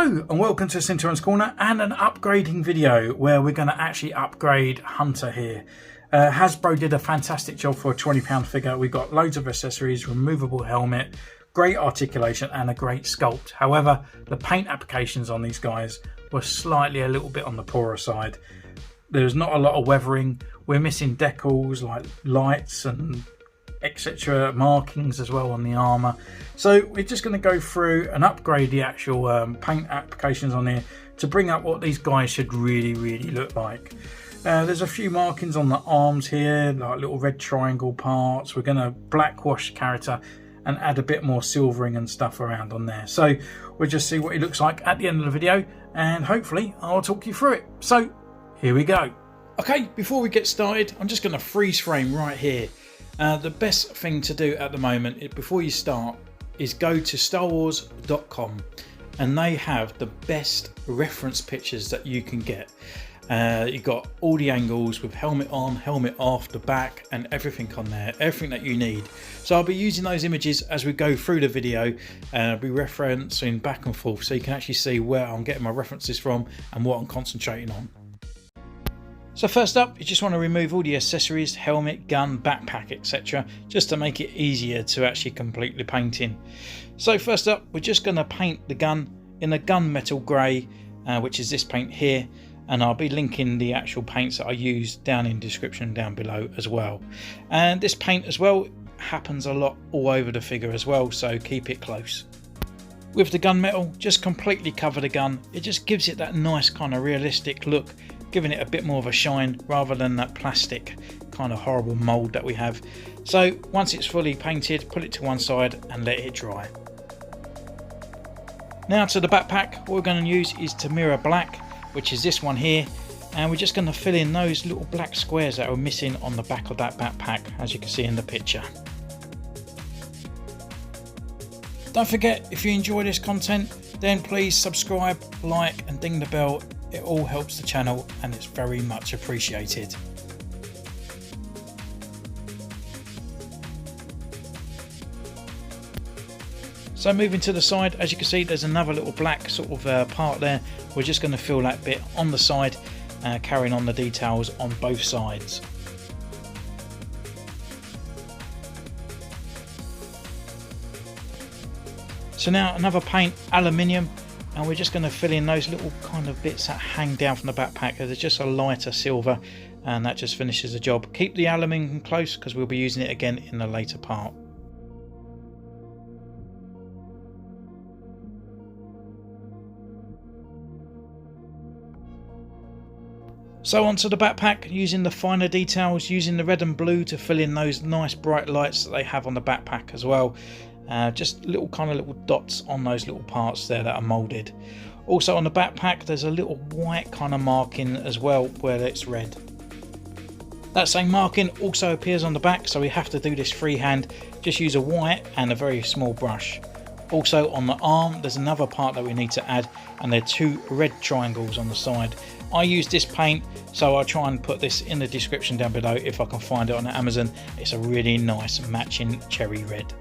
Hello and welcome to Centurions Corner and an upgrading video where we're going to actually upgrade Hunter here. Hasbro did a fantastic job for a £20 figure. We've got loads of accessories, removable helmet, great articulation and a great sculpt. However, the paint applications on these guys were slightly a little bit on the poorer side. There's not a lot of weathering. We're missing decals like lights and etc. markings as well on the armour. So we're just going to go through and upgrade the actual paint applications on here to bring up what these guys should really look like. There's a few markings on the arms here, like little red triangle parts. We're going to black wash the character and add a bit more silvering and stuff around on there. So we'll just see what he looks like at the end of the video and hopefully I'll talk you through it. So here we go. Okay, before we get started, I'm just going to freeze frame right here. The best thing to do at the moment before you start is go to starwars.com and they have the best reference pictures that you can get. You've got all the angles with helmet on, helmet off, the back and everything on there, everything that you need. So I'll be using those images as we go through the video and I'll be referencing back and forth so you can actually see where I'm getting my references from and what I'm concentrating on. So first up, you just want to remove all the accessories, helmet, gun, backpack, etc. just to make it easier to actually complete the painting. So first up, we're just going to paint the gun in a gunmetal grey, which is this paint here. And I'll be linking the actual paints that I use down in the description down below as well. And this paint as well happens a lot all over the figure as well, so keep it close. With the gunmetal, just completely cover the gun. It just gives it that nice kind of realistic look, giving it a bit more of a shine rather than that plastic kind of horrible mould that we have. So once it's fully painted, put it to one side and let it dry. Now to the backpack, what we're going to use is Tamira Black, which is this one here, and we're just going to fill in those little black squares that are missing on the back of that backpack, as you can see in the picture. Don't forget, if you enjoy this content, then please subscribe, like and ding the bell. It all helps the channel and it's very much appreciated. So moving to the side, as you can see there's another little black sort of part there. We're just going to fill that bit on the side, carrying on the details on both sides. So now another paint, Aluminium, and we're just going to fill in those little kind of bits that hang down from the backpack. There's just a lighter silver and that just finishes the job. Keep the aluminium close because we'll be using it again in the later part. So onto the backpack, using the finer details, using the red and blue to fill in those nice bright lights that they have on the backpack as well. Just little dots on those little parts there that are moulded. Also on the backpack there's a little white kind of marking as well where it's red. That same marking also appears on the back, so we have to do this freehand. Just use a white and a very small brush. Also on the arm there's another part that we need to add, and they're two red triangles on the side. I use this paint, so I'll try and put this in the description down below if I can find it on Amazon. It's a really nice matching cherry red.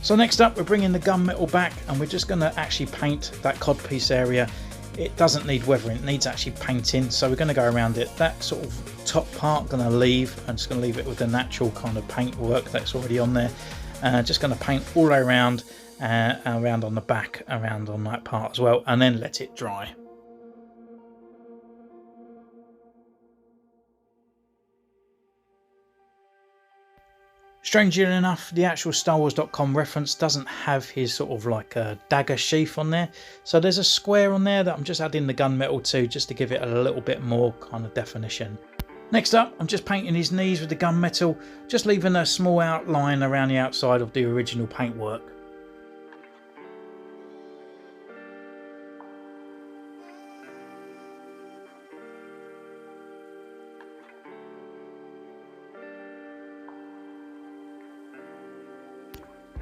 So next up we're bringing the gunmetal back and we're just going to actually paint that codpiece area. It doesn't need weathering, it needs actually painting, so we're going to go around it. That sort of top part going to leave. I'm just going to leave it with the natural kind of paint work that's already on there. Just going to paint all the way around, around on the back, around on that part as well, and then let it dry. Strangely enough, the actual starwars.com reference doesn't have his sort of like a dagger sheath on there. So there's a square on there that I'm just adding the gunmetal to, just to give it a little bit more kind of definition. Next up, I'm just painting his knees with the gunmetal, just leaving a small outline around the outside of the original paintwork.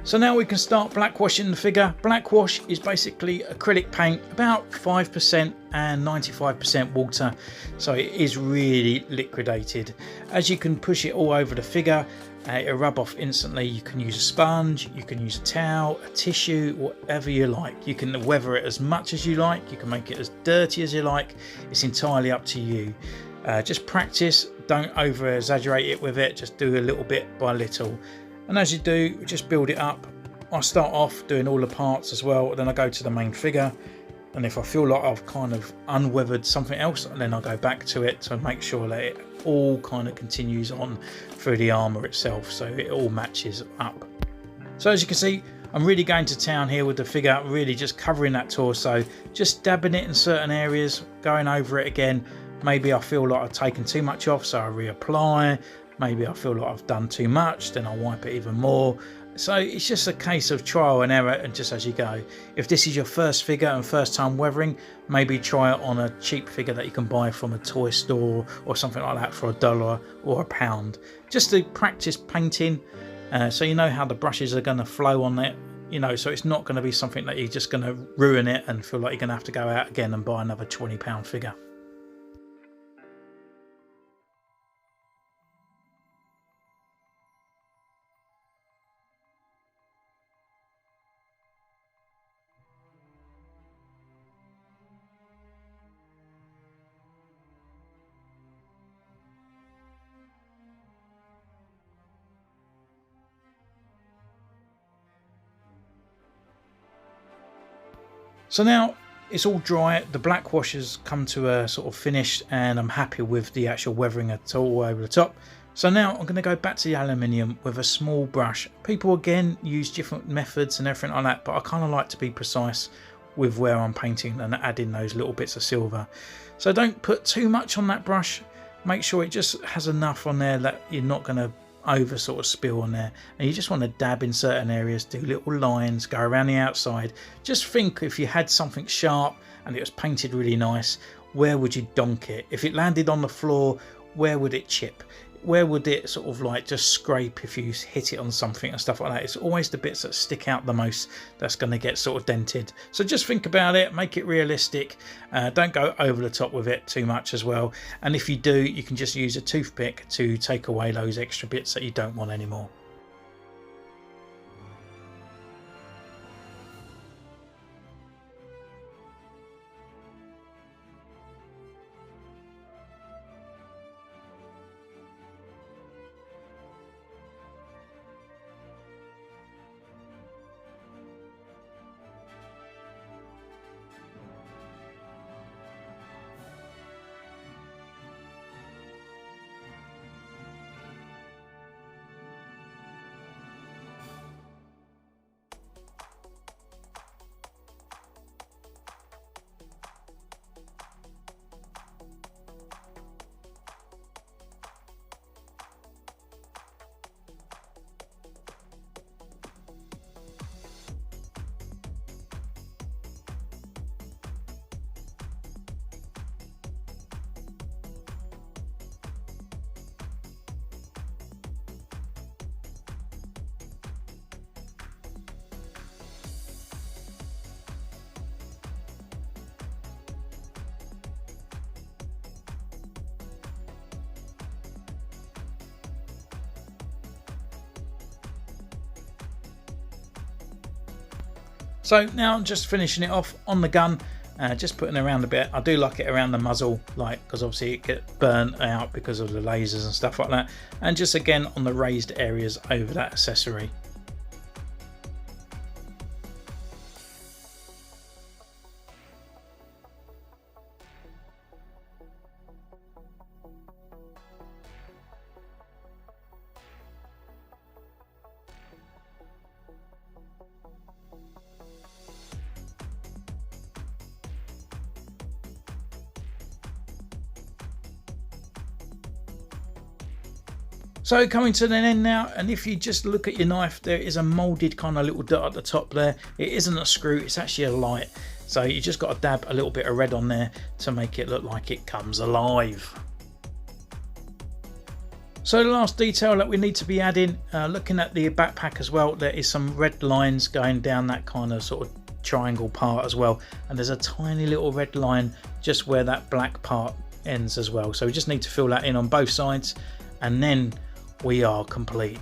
So now we can start blackwashing the figure. Blackwash is basically acrylic paint, about 5% and 95% water. So it is really liquidated. As you can push it all over the figure, it'll rub off instantly. You can use a sponge, you can use a towel, a tissue, whatever you like. You can weather it as much as you like. You can make it as dirty as you like. It's entirely up to you. Just practice, don't over exaggerate it with it. Just do a little bit by little. And as you do, just build it up. I start off doing all the parts as well, then I go to the main figure, and if I feel like I've kind of unweathered something else, then I'll go back to it to make sure that it all kind of continues on through the armour itself, so it all matches up. So as you can see, I'm really going to town here with the figure, really just covering that torso, just dabbing it in certain areas, going over it again. Maybe I feel like I've taken too much off, so I reapply. Maybe I feel like I've done too much, then I'll wipe it even more. So it's just a case of trial and error, and just as you go. If this is your first figure and first time weathering, maybe try it on a cheap figure that you can buy from a toy store or something like that for $1 or £1. Just to practice painting, so you know how the brushes are going to flow on it. You know, so it's not going to be something that you're just going to ruin it and feel like you're going to have to go out again and buy another £20 figure. So now it's all dry, the black wash has come to a sort of finish, and I'm happy with the actual weathering at all over the top. So now I'm going to go back to the aluminium with a small brush. People again use different methods and everything like that, but I kind of like to be precise with where I'm painting and adding those little bits of silver. So don't put too much on that brush, make sure it just has enough on there that you're not going to over sort of spill on there, and you just want to dab in certain areas, do little lines, go around the outside. Just think, if you had something sharp and it was painted really nice, where would you donk it? If it landed on the floor, where would it chip? Where would it sort of like just scrape if you hit it on something and stuff like that? It's always the bits that stick out the most that's going to get sort of dented. So just think about it, make it realistic. Don't go over the top with it too much as well. And if you do, you can just use a toothpick to take away those extra bits that you don't want anymore. So now I'm just finishing it off on the gun, just putting around a bit. I do like it around the muzzle, like, because obviously it gets burnt out because of the lasers and stuff like that, and just again on the raised areas over that accessory. So coming to the end now, and if you just look at your knife, there is a moulded kind of little dot at the top there. It isn't a screw, it's actually a light. So you just got to dab a little bit of red on there to make it look like it comes alive. So the last detail that we need to be adding, looking at the backpack as well, there is some red lines going down that kind of sort of triangle part as well, and there's a tiny little red line just where that black part ends as well. So we just need to fill that in on both sides, and then we are complete.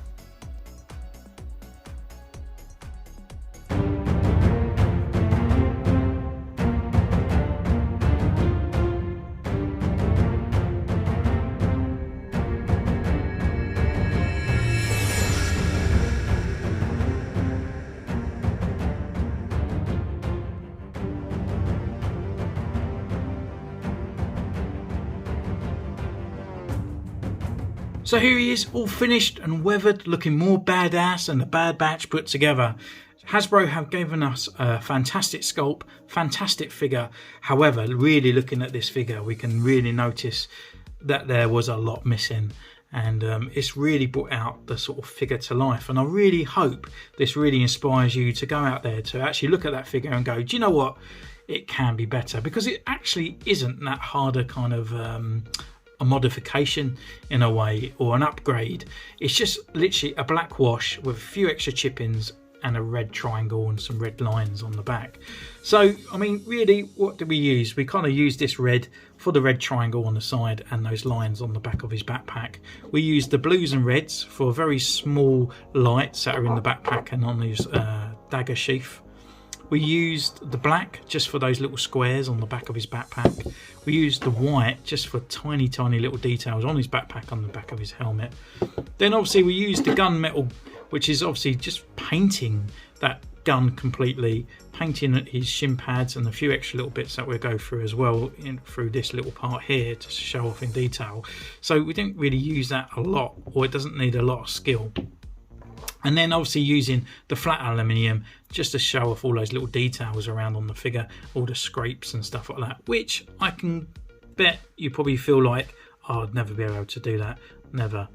So here he is, all finished and weathered, looking more badass than the Bad Batch put together. Hasbro have given us a fantastic sculpt, fantastic figure. However, really looking at this figure, we can really notice that there was a lot missing. And it's really brought out the sort of figure to life. And I really hope this really inspires you to go out there to actually look at that figure and go, do you know what? It can be better, because it actually isn't that harder kind of a modification in a way, or an upgrade. It's just literally a black wash with a few extra chip-ins and a red triangle and some red lines on the back. So I mean, really, what did we use? We kind of used this red for the red triangle on the side and those lines on the back of his backpack. We used the blues and reds for very small lights that are in the backpack and on his dagger sheath. We used the black just for those little squares on the back of his backpack. We used the white just for tiny little details on his backpack, on the back of his helmet. Then obviously we used the gunmetal, which is obviously just painting that gun completely, painting his shin pads and a few extra little bits that we'll go through as well through this little part here to show off in detail. So we didn't really use that a lot, or it doesn't need a lot of skill. And then obviously using the flat aluminium just to show off all those little details around on the figure, all the scrapes and stuff like that, which I can bet you probably feel like, oh, I'd never be able to do that. Never.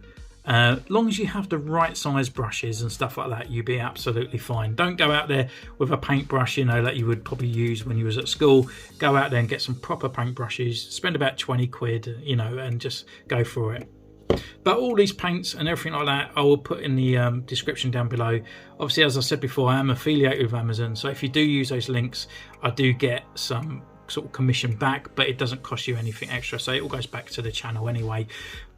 Long as you have the right size brushes and stuff like that, you'll be absolutely fine. Don't go out there with a paintbrush, you know, that you would probably use when you was at school. Go out there and get some proper paintbrushes, spend about 20 quid, you know, and just go for it. But all these paints and everything like that, I will put in the description down below. Obviously, as I said before, I am affiliated with Amazon, so if you do use those links, I do get some sort of commission back, but it doesn't cost you anything extra, so it all goes back to the channel anyway.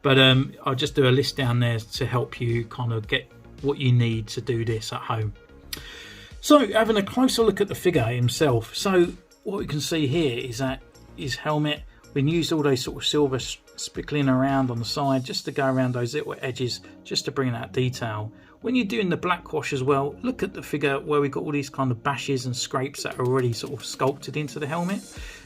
But I'll just do a list down there to help you kind of get what you need to do this at home. So having a closer look at the figure himself, so what we can see here is that his helmet, we used all those sort of silver spickling around on the side just to go around those little edges, just to bring that detail. When you're doing the black wash as well, look at the figure where we've got all these kind of bashes and scrapes that are already sort of sculpted into the helmet.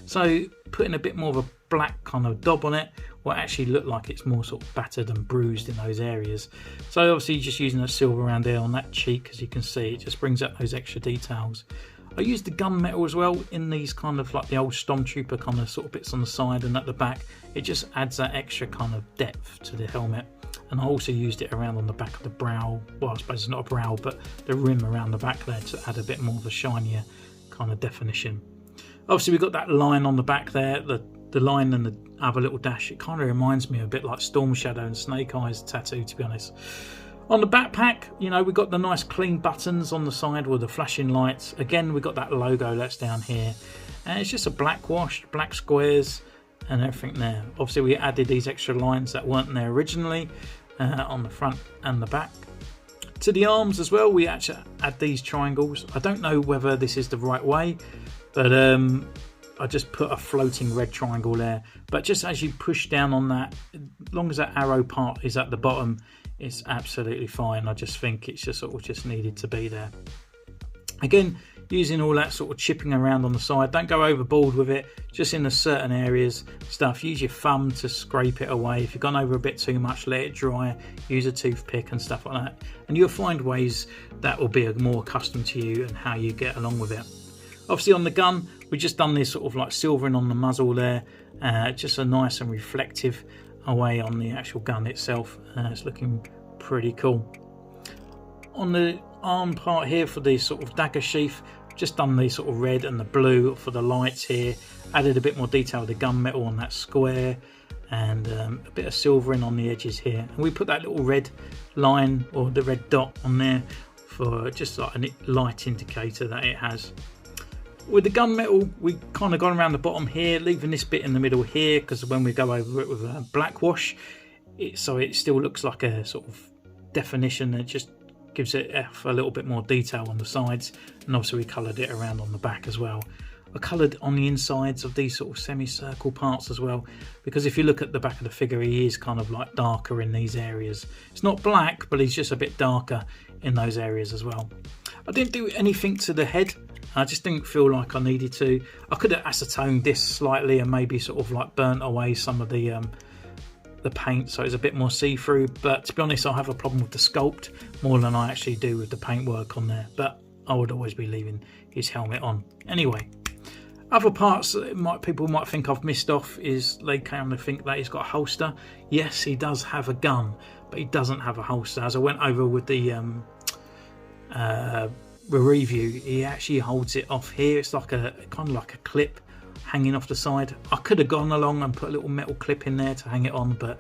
So putting a bit more of a black kind of daub on it will actually look like it's more sort of battered and bruised in those areas. So obviously just using the silver around there on that cheek, as you can see, it just brings out those extra details. I used the gunmetal as well in these kind of like the old Stormtrooper kind of sort of bits on the side and at the back. It just adds that extra kind of depth to the helmet. And I also used it around on the back of the brow. Well, I suppose it's not a brow, but the rim around the back there to add a bit more of a shinier kind of definition. Obviously, we've got that line on the back there, the line and the other little dash. It kind of reminds me a bit like Storm Shadow and Snake Eyes tattoo, to be honest. On the backpack, you know, we've got the nice clean buttons on the side with the flashing lights. Again, we've got that logo that's down here. And it's just a black wash, black squares and everything there. Obviously, we added these extra lines that weren't there originally on the front and the back. To the arms as well, we actually add these triangles. I don't know whether this is the right way, but I just put a floating red triangle there. But just as you push down on that, as long as that arrow part is at the bottom, it's absolutely fine. I just think it's just sort of just needed to be there. Again, using all that sort of chipping around on the side. Don't go overboard with it, just in the certain areas stuff. Use your thumb to scrape it away. If you've gone over a bit too much, let it dry. Use a toothpick and stuff like that. And you'll find ways that will be more accustomed to you and how you get along with it. Obviously on the gun, we just done this sort of like silvering on the muzzle there. Just a nice and reflective away on the actual gun itself. It's looking pretty cool. On the arm part here for the sort of dagger sheath, just done the sort of red and the blue for the lights here. Added a bit more detail with the gunmetal on that square. and a bit of silvering on the edges here, and we put that little red line or the red dot on there for just like a light indicator that it has. With the gunmetal, we kind of gone around the bottom here, leaving this bit in the middle here, because when we go over it with a black wash, so it still looks like a sort of definition. It just gives it a little bit more detail on the sides, and obviously we coloured it around on the back as well. I coloured on the insides of these sort of semicircle parts as well, because if you look at the back of the figure, he is kind of like darker in these areas. It's not black, but he's just a bit darker in those areas as well. I didn't do anything to the head. I just didn't feel like I needed to. I could have acetoned this slightly and maybe sort of like burnt away some of the paint so it's a bit more see-through, but to be honest, I have a problem with the sculpt more than I actually do with the paintwork on there, but I would always be leaving his helmet on. Anyway, other parts that people might think I've missed off is they kind of think that he's got a holster. Yes, he does have a gun, but he doesn't have a holster. As I went over with the review, he actually holds it off here. It's like a kind of like a clip hanging off the side. I could have gone along and put a little metal clip in there to hang it on, but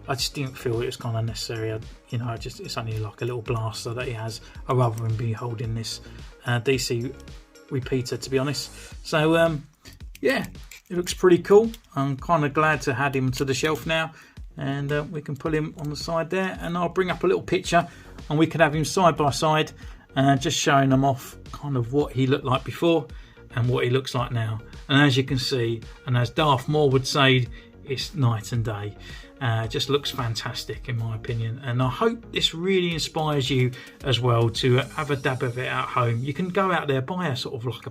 I just didn't feel it was kind of necessary. It's only like a little blaster that he has. I'd rather him be holding this DC repeater, to be honest. So yeah, it looks pretty cool. I'm kind of glad to add him to the shelf now, and we can put him on the side there, and I'll bring up a little picture and we can have him side by side, just showing them off kind of what he looked like before and what he looks like now. And as you can see, and as Darth Maul would say, it's night and day. Just looks fantastic in my opinion, and I hope this really inspires you as well to have a dab of it at home. You can go out there, buy a sort of like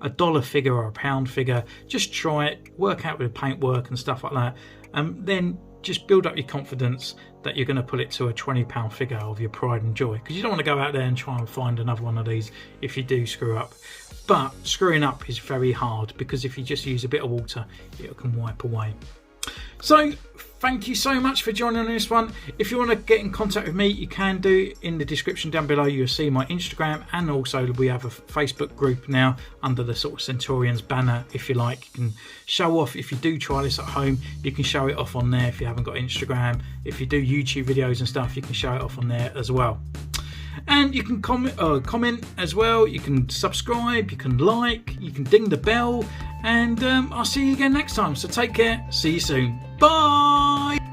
a dollar figure or a pound figure, just try it, work out with the paintwork and stuff like that, and then just build up your confidence that you're going to put it to a £20 figure of your pride and joy, because you don't want to go out there and try and find another one of these if you do screw up. But screwing up is very hard, because if you just use a bit of water, it can wipe away. So thank you so much for joining on this one. If you want to get in contact with me, you can do. In the description down below, you'll see my Instagram, and also we have a Facebook group now under the sort of Centurions banner. If you like, you can show off. If you do try this at home, you can show it off on there. If you haven't got Instagram, if you do YouTube videos and stuff, you can show it off on there as well. And you can comment as well. You can subscribe, you can like, you can ding the bell, and I'll see you again next time. So take care, see you soon, bye.